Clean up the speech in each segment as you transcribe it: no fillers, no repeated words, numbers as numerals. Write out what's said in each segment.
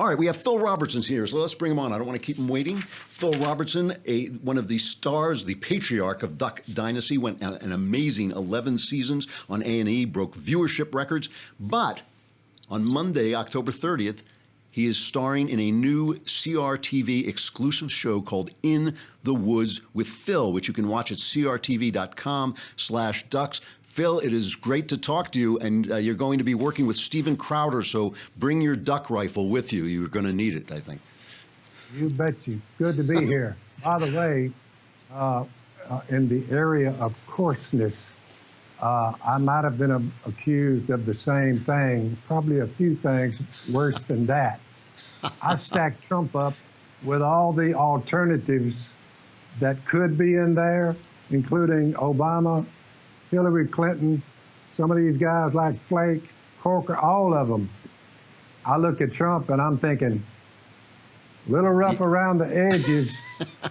All right, we have Phill Robertson here, so let's bring him on. I don't want to keep him waiting. Phill Robertson, one of the stars, the patriarch of Duck Dynasty, went an amazing 11 seasons on A&E, broke viewership records. But on Monday, October 30th, he is starring in a new CRTV exclusive show called In the Woods with Phill, which you can watch at crtv.com/ducks. Phill, it is great to talk to you, and you're going to be working with Steven Crowder, so bring your duck rifle with you. You're going to need it, I think. You bet you. Good to be here. By the way, in the area of coarseness, I might have been accused of the same thing, probably a few things worse than that. I stacked Trump up with all the alternatives that could be in there, including Obama, Hillary Clinton, some of these guys like Flake, Corker, all of them. I look at Trump and I'm thinking, a little rough around the edges,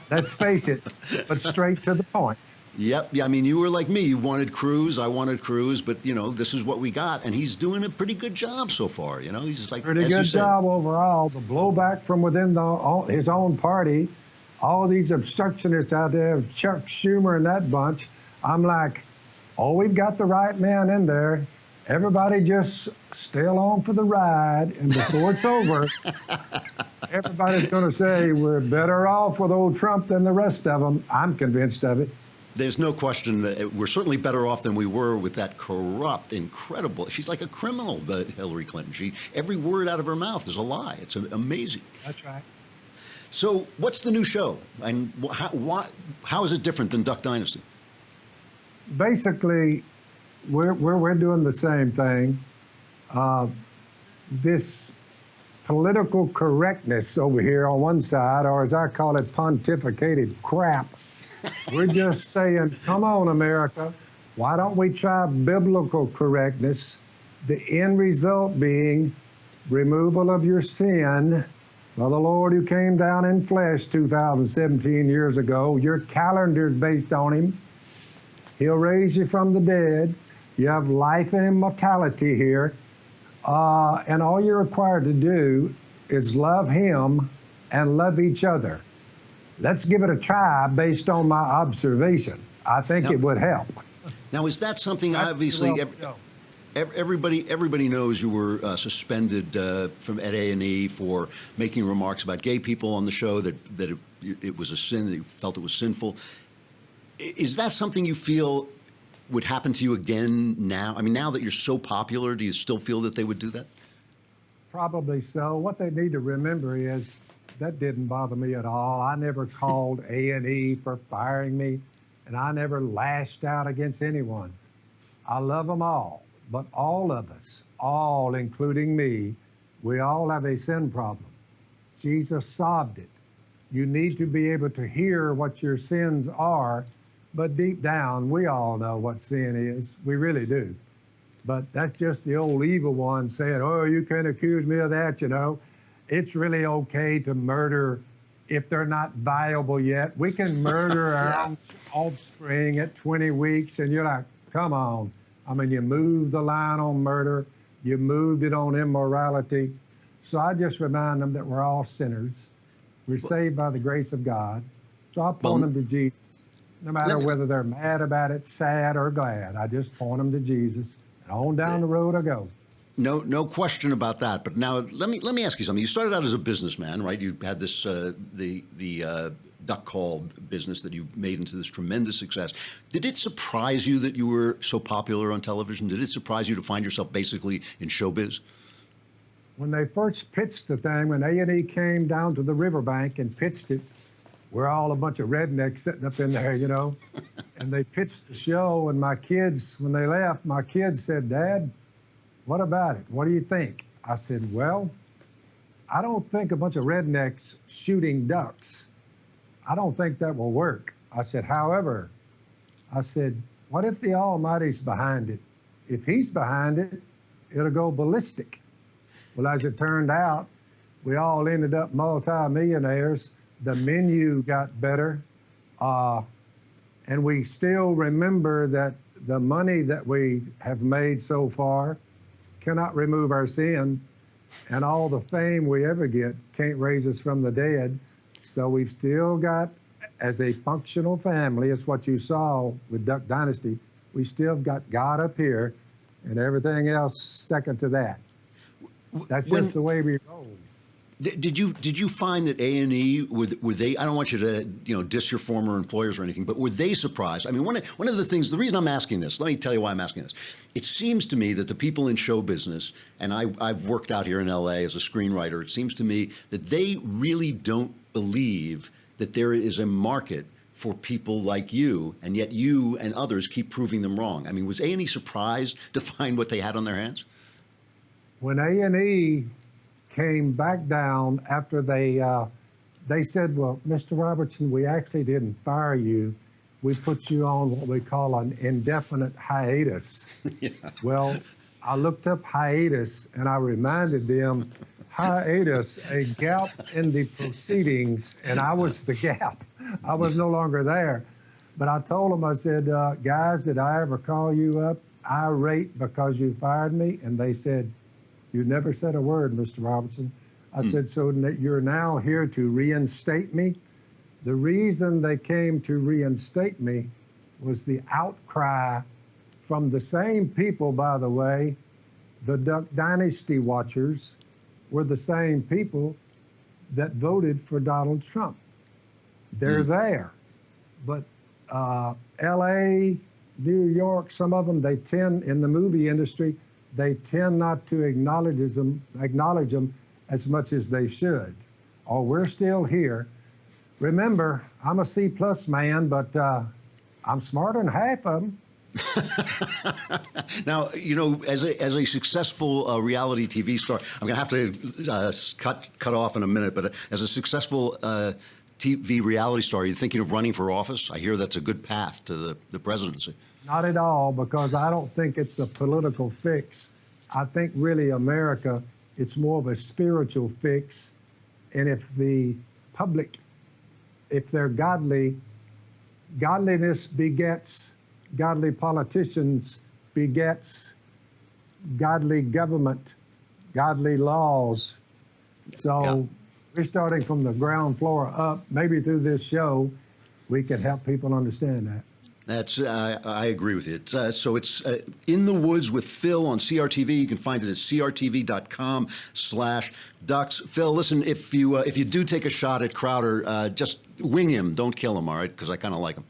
let's face it, but straight to the point. Yep. Yeah, I mean, you were like me. You wanted Cruz. I wanted Cruz. But, you know, this is what we got. And he's doing a pretty good job so far. You know, he's just like, pretty good job overall. The blowback from within his own party, all these obstructionists out there, Chuck Schumer and that bunch, I'm like, oh, we've got the right man in there. Everybody just stay along for the ride. And before it's over, everybody's going to say we're better off with old Trump than the rest of them. I'm convinced of it. There's no question that we're certainly better off than we were with that corrupt, incredible. She's like a criminal, the Hillary Clinton. Every word out of her mouth is a lie. It's amazing. That's right. So what's the new show? And how is it different than Duck Dynasty? Basically, we're doing the same thing. This political correctness over here on one side, or as I call it, pontificated crap. We're just saying, come on, America, why don't we try biblical correctness? The end result being removal of your sin by the Lord who came down in flesh 2017 years ago. Your calendar's based on him. He'll raise you from the dead. You have life and immortality here. And all you're required to do is love him and love each other. Let's give it a try based on my observation. I think it would help. Now, is that something, obviously, everybody knows you were suspended from at A&E for making remarks about gay people on the show, that it was a sin, that you felt it was sinful. Is that something you feel would happen to you again now? I mean, now that you're so popular, do you still feel that they would do that? Probably so. What they need to remember is that didn't bother me at all. I never called A&E for firing me, and I never lashed out against anyone. I love them all, but all of us, all including me, we all have a sin problem. Jesus solved it. You need to be able to hear what your sins are, but deep down, we all know what sin is. We really do. But that's just the old evil one saying, oh, you can't accuse me of that, you know. It's really okay to murder if they're not viable yet. We can murder our own offspring at 20 weeks, and you're like, come on. I mean, you moved the line on murder. You moved it on immorality. So I just remind them that we're all sinners. We're saved by the grace of God. So I point them to Jesus. No matter whether they're mad about it, sad, or glad, I just point them to Jesus. And on down the road I go. No question about that. But now let me ask you something. You started out as a businessman, right? You had this the duck call business that you made into this tremendous success. Did it surprise you that you were so popular on television? Did it surprise you to find yourself basically in showbiz? When they first pitched the thing, when A&E came down to the riverbank and pitched it, we're all a bunch of rednecks sitting up in there, you know. And they pitched the show, and my kids, when they left, my kids said, Dad, what about it? What do you think? I said, well, I don't think a bunch of rednecks shooting ducks. I don't think that will work. I said, however, I said, what if the Almighty's behind it? If he's behind it, it'll go ballistic. Well, as it turned out, we all ended up multi-millionaires. The menu got better. And we still remember that the money that we have made so far cannot remove our sin. and all the fame we ever get can't raise us from the dead. So we've still got, as a functional family, it's what you saw with Duck Dynasty, we still got God up here and everything else second to that. That's just the way we roll. Did you find that A&E were they? I don't want you to diss your former employers or anything, but were they surprised? I mean, one of the things, the reason I'm asking this, let me tell you why I'm asking this. It seems to me that the people in show business, and I've worked out here in L.A. as a screenwriter, it seems to me that they really don't believe that there is a market for people like you, and yet you and others keep proving them wrong. I mean, was A&E surprised to find what they had on their hands? When A&E came back down after they said, well, Mr. Robertson, we actually didn't fire you. We put you on what we call an indefinite hiatus. Yeah. Well, I looked up hiatus and I reminded them, hiatus, a gap in the proceedings, and I was the gap. I was no longer there. But I told them, I said, guys, did I ever call you up irate because you fired me? And they said, you never said a word, Mr. Robertson. I said, so you're now here to reinstate me? The reason they came to reinstate me was the outcry from the same people, by the way. The Duck Dynasty watchers were the same people that voted for Donald Trump. They're there. But LA, New York, some of them, they tend, in the movie industry, they tend not to acknowledge them as much as they should. Oh, we're still here. Remember, I'm a C+ man, but I'm smarter than half of them. Now, as a successful reality TV star, I'm going to have to cut off in a minute, but as a successful TV reality star, are you thinking of running for office? I hear that's a good path to the presidency. Not at all, because I don't think it's a political fix. I think really America, it's more of a spiritual fix. And if the public, if they're godly, godliness begets godly politicians, begets godly government, godly laws. So we're starting from the ground floor up. Maybe through this show, we can help people understand that. That's I agree with you. So it's In the Woods with Phill on CRTV. You can find it at crtv.com/ducks. Phill, listen, if you do take a shot at Crowder, just wing him. Don't kill him, all right? Because I kind of like him.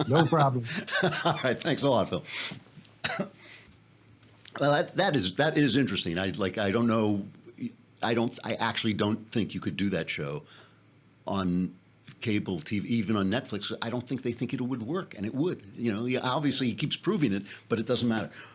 No problem. All right, thanks a lot, Phill. Well, that is interesting. I don't know. I actually don't think you could do that show on cable TV, even on Netflix. I don't think they think it would work, and it would. Obviously he keeps proving it, but it doesn't matter.